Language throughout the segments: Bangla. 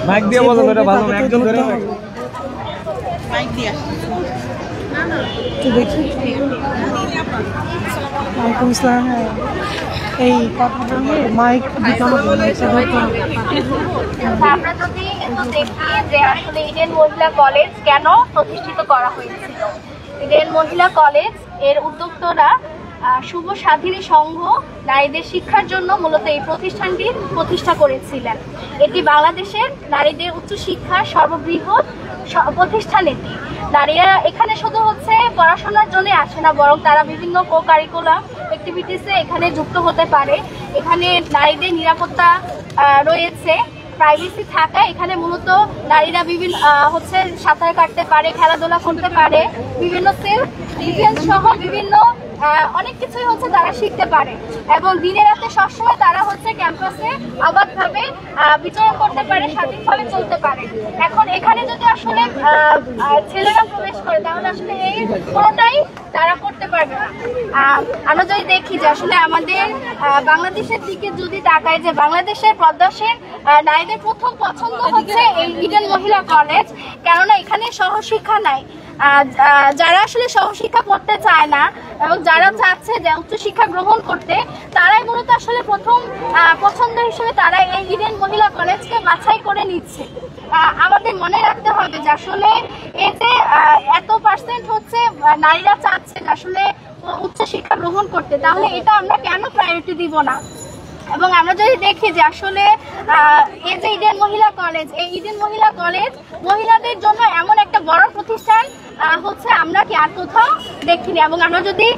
মাইক দিয়ে বলো, এটা ভালো একজন ধরে মাইক দিয়ে দেখি। ওয়ালাইকুম আসসালাম। এই কথা বলে মাইক দিতে হবে। আমরা যদি একটু দেখি যে আসলে ইডেন মহিলা কলেজ কেন প্রতিষ্ঠিত করা হয়েছিল। ইডেন মহিলা কলেজ এর উদ্যোক্তারা শুভ স্বাধীনী সংঘ নারীদের শিক্ষার জন্য মূলত এই প্রতিষ্ঠানটি প্রতিষ্ঠা করেছিলেন। এটি বাংলাদেশের নারীদের উচ্চশিক্ষার সর্ববৃহৎ প্রতিষ্ঠান। এটি নারীরা এখানে শুধু হচ্ছে পড়াশোনার জন্য আসে না, বরং তারা বিভিন্ন কো কারিকুলাম অ্যাক্টিভিটিসে এখানে যুক্ত হতে পারে। এখানে নারীদের নিরাপত্তা রয়েছে, প্রাইভেসি থাকা। এখানে মূলত নারীরা বিভিন্ন হচ্ছে সাঁতার কাটতে পারে, খেলাধুলা করতে পারে, বিভিন্ন সেলফ ডিফেন্স সহ বিভিন্ন অনেক কিছুই হচ্ছে তারা শিখতে পারে এবং দিনে রাতে সবসময় তারা হচ্ছে ক্যাম্পাসে অবাধভাবে বিচরণ করতে পারে, স্বাধীনভাবে চলতে পারে। এখন এখানে যদি আসলে ছেলেরা প্রবেশ করে তাহলে আসলে এই কোনোটাই তারা করতে পারবে না। আমরা যদি দেখি যে আসলে আমাদের বাংলাদেশের দিকে যদি তাকাই, যে বাংলাদেশের পদ্মাসের নারীদের প্রথম পছন্দ হচ্ছে এই ইডেন মহিলা কলেজ, কেননা এখানে সহশিক্ষা নাই। যারা আসলে সহশিক্ষা পড়তে চায় না এবং যারা চাচ্ছে যে উচ্চশিক্ষা গ্রহণ করতে, তারাই মূলত আসলে প্রথম পছন্দ হিসেবে তারা এই ইডেন মহিলা কলেজকে বাছাই করে নিচ্ছে। আমাদের মনে রাখতে হবে যে আসলে এই যে এত পার্সেন্ট হচ্ছে নারীরা চাচ্ছে আসলে উচ্চশিক্ষা গ্রহণ করতে, তাহলে এটা আমরা কেন প্রায়োরিটি দিব না? এবং আমরা যদি দেখি যে আসলে এই যে ইডেন মহিলা কলেজ, এই ইডেন মহিলা কলেজ মহিলাদের জন্য এমন একটা বড় প্রতিষ্ঠান হচ্ছে আমরা কি আর কোথাও দেখিনি। এবং আমরা যদি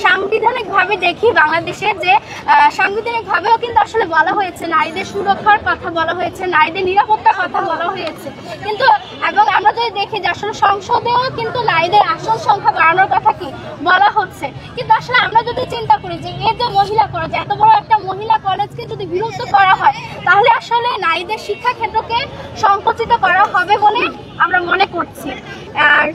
সাংবিধানিকভাবে দেখি বাংলাদেশের, যে সাংবিধানিকভাবেও কিন্তু আসলে বলা হয়েছে নারীদের সুরক্ষার কথা বলা হয়েছে, নারীদের নিরাপত্তার কথা বলা হয়েছে, কিন্তু এবং আমরা যদি দেখি যে আসলে সংসদেও কিন্তু নারীদের আসন সংখ্যা বাড়ানোর কথা কি বলা হচ্ছে। কিন্তু আসলে আমরা যদি চিন্তা করি যে এই যে মহিলা কলেজ, এত বড় একটা মহিলা কলেজকে যদি বিলুপ্ত করা হয়, তাহলে আসলে নারীদের শিক্ষা ক্ষেত্রকে সংকুচিত করা হবে বলে আমরা মনে করছি। আর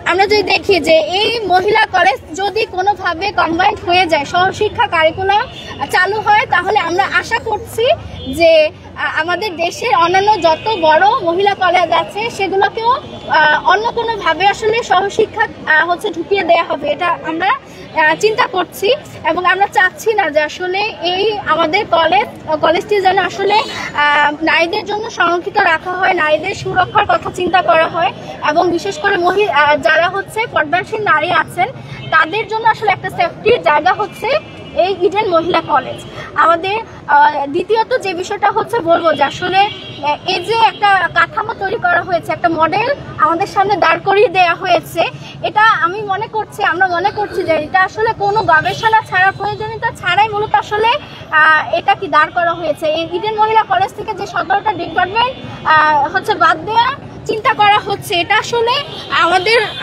আমরা যদি দেখি যে এই মহিলা কলেজ যদি কোনোভাবে কম্বাইন্ড হয়ে যায়, সহশিক্ষা কারিকুলাম চালু হয়, তাহলে আমরা আশা করছি যে আমাদের দেশের অন্যান্য যত বড় মহিলা কলেজ আছে সেগুলোকেও অন্য কোনোভাবে আসলে সহশিক্ষা হচ্ছে ঢুকিয়ে দেওয়া হবে, এটা আমরা চিন্তা করছি। এবং আমরা চাচ্ছি না যে আসলে এই আমাদের কলেজটি যেন আসলে নারীদের জন্য সংরক্ষিত রাখা হয়, নারীদের সুরক্ষার কথা চিন্তা করা হয় এবং বিশেষ করে যারা হচ্ছে পর্দাশীল নারী আছেন তাদের জন্য আসলে একটা সেফটির জায়গা হচ্ছে এই ইডেন মহিলা কলেজ। আমাদের দ্বিতীয়ত যে বিষয়টা হচ্ছে বলবো যে আসলে এই যে একটা কাঠামো তৈরি করা হয়েছে, একটা মডেল আমাদের সামনে দাঁড় করিয়ে দেওয়া হয়েছে, এটা আমরা মনে করছি যে এটা আসলে কোনো গবেষণা ছাড়া, প্রয়োজনীয়তা ছাড়াই মূলত আসলে এটা কি দাঁড় করা হয়েছে। এই ইডেন মহিলা কলেজ থেকে যে 17টা ডিপার্টমেন্ট হচ্ছে বাদ দেওয়া চিন্তা করা হচ্ছে, এটা আসলে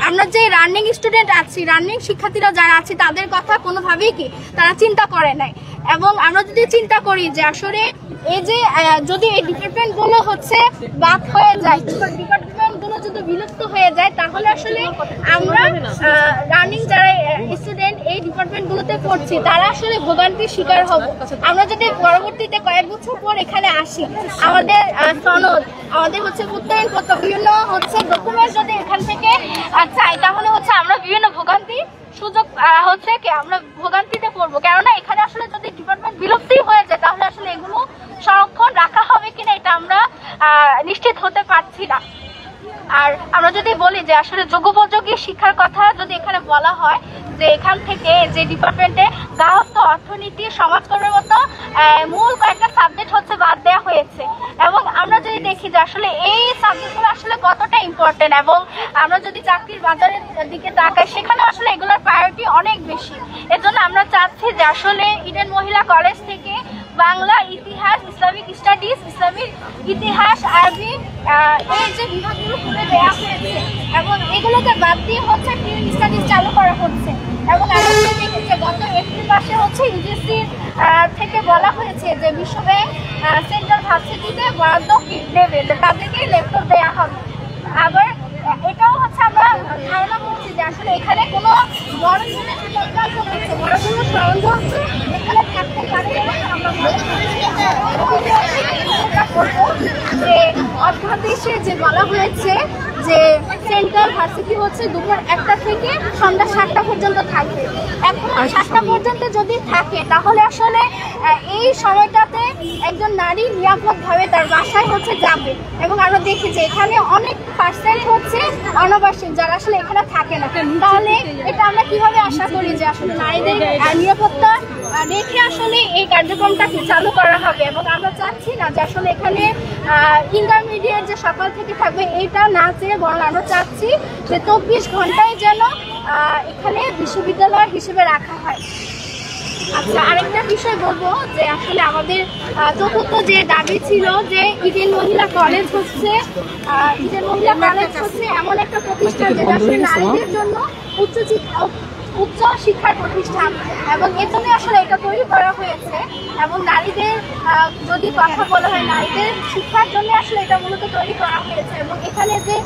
আমরা যে রানিং স্টুডেন্ট আছি, রানিং শিক্ষার্থীরা যারা আছে তাদের কথা কোনোভাবেই কি তারা চিন্তা করে নাই। এবং আমরা যদি চিন্তা করি যে আসলে এই যে যদি এই ডিপার্টমেন্টগুলো হচ্ছে বাদ হয়ে যায়, ডিপার্টমেন্টগুলো যদি বিলুপ্ত হয়ে যায়, তাহলে আসলে আমরা রানিং যারা স্টুডেন্ট এই ডিপার্টমেন্টগুলোতে পড়ছি তারা আসলে ভোগান্তির শিকার হব। আমরা যদি পরবর্তীতে কয়েক বছর পর এখানে আসি, আমাদের সনদ, আমাদের হচ্ছে উত্তয়নপত্র, বিভিন্ন হচ্ছে ডকুমেন্ট যদি এখান থেকে চাই, তাহলে হচ্ছে আমরা বিভিন্ন ভোগান্তি সুযোগ হচ্ছে কি আমরা ভোগান্তিতে পড়বো। কেননা এখানে আসলে যদি ডিপার্টমেন্ট বিলুপ্তি হয়ে যায়, তাহলে আসলে এগুলো সংরক্ষণ রাখা হবে কিনা এটা আমরা নিশ্চিত হতে পারছি না। আর আমরা যদি বলি যে আসলে যোগ্যোপযোগী শিক্ষার কথা যদি এখানে বলা হয়, যে এখান থেকে যে ডিপার্টমেন্টে গার্হস্থ্য অর্থনীতি সমাজকর্মের মতো মূল কয়েকটা সাবজেক্ট হচ্ছে বাদ দেওয়া হয়েছে। এবং আমরা যদি দেখি যে আসলে এই সাবজেক্টগুলো আসলে কতটা ইম্পর্টেন্ট, এবং আমরা যদি চাকরির বাজারের দিকে তাকাই সেখানে আসলে এগুলোর প্রায়োরিটি অনেক বেশি। এর জন্য আমরা চাচ্ছি যে আসলে ইডেন মহিলা কলেজ থেকে বাংলা, ইতিহাস, ইসলামিক স্টাডিজ, ইসলামিক ইতিহাস, আরবি এই যে বিভাগগুলো খুলে দেওয়া হয়েছে এবং এগুলোকে বাদ দিয়ে হচ্ছে ফিল্ড স্টাডিজ চালু করা হচ্ছে। এবং আমরা দেখি যে গত এপ্রিল মাসে হচ্ছে ইউজিসি থেকে বলা হয়েছে যে বিশ্ব ব্যাংক সেন্ট্রাল ভার্সিটিতে বরাদ্দ দেবে, তাদেরকে লেকচার দেওয়া হবে। আবার এটাও হচ্ছে আমরা ধারণা করছি যে আসলে এখানে কোনো বড় ধরনের পরিকল্পনা হচ্ছে, বড় ধরনের কারণ হচ্ছে এখানে থাকতে পারে আমরা যে অধ্যাদেশে যে বলা হয়েছে যে সেন্ট্রাল ভার্সিটি হচ্ছে দুপুর 1টা থেকে সন্ধ্যা 7টা পর্যন্ত থাকবে। এখন 7টা পর্যন্ত যদি থাকে তাহলে আসলে এই সময়টাতে একজন নারী নিরাপদভাবে তার বাসায় হচ্ছে যাবে। এবং আমরা দেখি যে এখানে অনেক পার্সেন্ট হচ্ছে অনাবাসিক যারা আসলে এখানে থাকে না। তাহলে এটা আমরা কিভাবে আশা করি যে আসলে নারীদের নিরাপত্তা রেখে আসলে এই কার্যক্রমটাকে চালু করা হবে। এবং আমরা চাচ্ছি না যে আসলে এখানে ইন্টারমিডিয়েট যে সকাল থেকে থাকবে এটা না চেয়ে বরং আমরা চাচ্ছি যে 24 ঘন্টায় যেন এখানে বিশ্ববিদ্যালয় হিসেবে রাখা হয়। আচ্ছা, আরেকটা বিষয় বলবো যে আসলে আমাদের চতুর্থ যে দাবি ছিল যে ইডেন মহিলা কলেজ হচ্ছে এমন একটা প্রতিষ্ঠান যেটা আসলে নারীদের জন্য উচ্চ শিক্ষার প্রতিষ্ঠান এবং এর জন্য আসলে এটা তৈরি করা হয়েছে। এবং নারীদের যদি কথা বলা হয় নারীদের শিক্ষার জন্য আসলে এটা মূলত তৈরি করা হয়েছে। এবং এখানে যে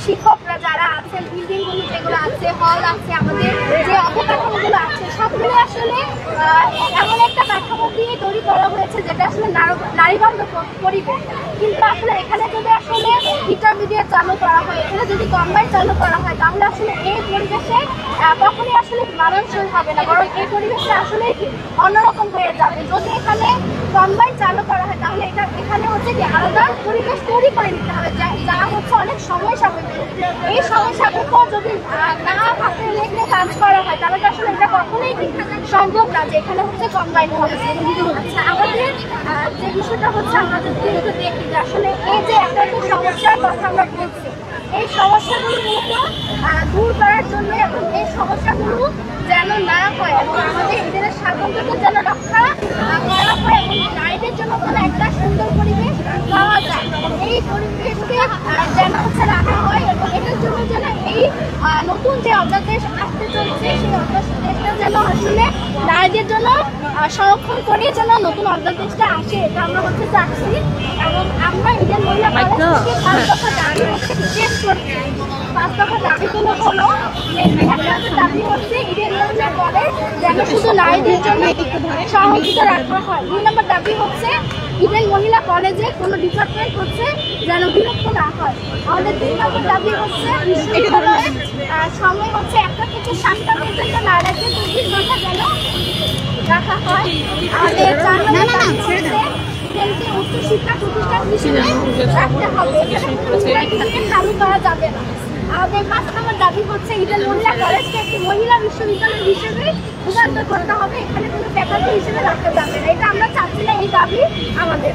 শিক্ষকরা যারা আছেন, বিল্ডিংগুলো যেগুলো আছে, হল আছে, আমাদের যে অবকাঠামোগুলো আছে সবগুলো আসলে এমন একটা কাঠামো দিয়ে তৈরি করা হয়েছে যেটা আসলে নারীবান্ধব পরিবেশ। কিন্তু আসলে এখানে যদি আসলে ইন্টারমিডিয়েট চালু করা হয়, এখানে যদি কম্বাইন চালু করা হয় তাহলে আসলে এই পরিবেশে কখনই আসলে মানানসই হবে না, বরং এই পরিবেশটা আসলে অন্যরকম হয়ে যাবে। যদি এখানে কম্বাইন চালু করা হয় তাহলে এখানে হচ্ছে কি আলাদা পরিবেশ তৈরি করে নিতে হবে যা হচ্ছে অনেক সময় সাপেক্ষ। এই সময় সাপেক্ষ যদি না হাতে রেখে কাজ করা হয় তাহলে আসলে এটা কখনোই সম্ভব না যে এখানে হচ্ছে কম্বাইন হবে। আচ্ছা, আমাদের যে বিষয়টা হচ্ছে আমরা যদি একটু দেখি যে আসলে এই যে একটা সমস্যার কথা আমরা বলছি, এই সমস্যাগুলো দূর করার জন্য এবং এই সমস্যাগুলো যেন না হয় এবং আমাদের এদের স্বাতন্ত্র্যকে যেন রক্ষা করা হয় এবং নারীদের জন্য যেন একটা সুন্দর পরিবেশ পাওয়া যায়, এই পরিবেশকে যেন হচ্ছে রাখা হয়। এবং এটার জন্য যেন এই নতুন যে অধ্যাদেশ আসতে চলছে সেই অধ্যাদেশটা যেন আসলে নারীদের জন্য সংরক্ষণ করে যেন নতুন অধ্যাদেশটা আসে, এটা আমরা হচ্ছে চাচ্ছি। এবং আমরা ইডেন মহিলা কলেজকে 5 দফা দাবি হচ্ছে শেষ করছি। 5 দফা দাবিগুলো হলো, দাবি হচ্ছে ইডেন মহিলা কলেজ যেন শুধু নারীদের জন্য সংরক্ষিত রাখা হয়। 2 নম্বর দাবি হচ্ছে ইডেন মহিলা কলেজে কোনো ডিপার্টমেন্ট হচ্ছে যেন বিলুপ্ত না হয়। আমাদের 3 নম্বর দাবি হচ্ছে বিশ্ববিদ্যালয়ের সময় হচ্ছে 1টা থেকে 7টা পর্যন্ত না রেখে 24 ঘন্টা যেন রাখা হয়। আমাদের 4 নম্বর দাবি হচ্ছে ইডেনকে উচ্চশিক্ষা প্রতিষ্ঠান হিসেবে রাখতে হবে, এখানে চালু করা যাবে না। আমাদের 5 নম্বর দাবি হচ্ছে ইডেন মহিলা কলেজকে একটি মহিলা বিশ্ববিদ্যালয় হিসেবে রূপান্তর করতে হবে, এখানে কোনো ফ্যাকাল্টি হিসেবে রাখতে যাবে না। এটা আমরা চাচ্ছি না, এই দাবি আমাদের।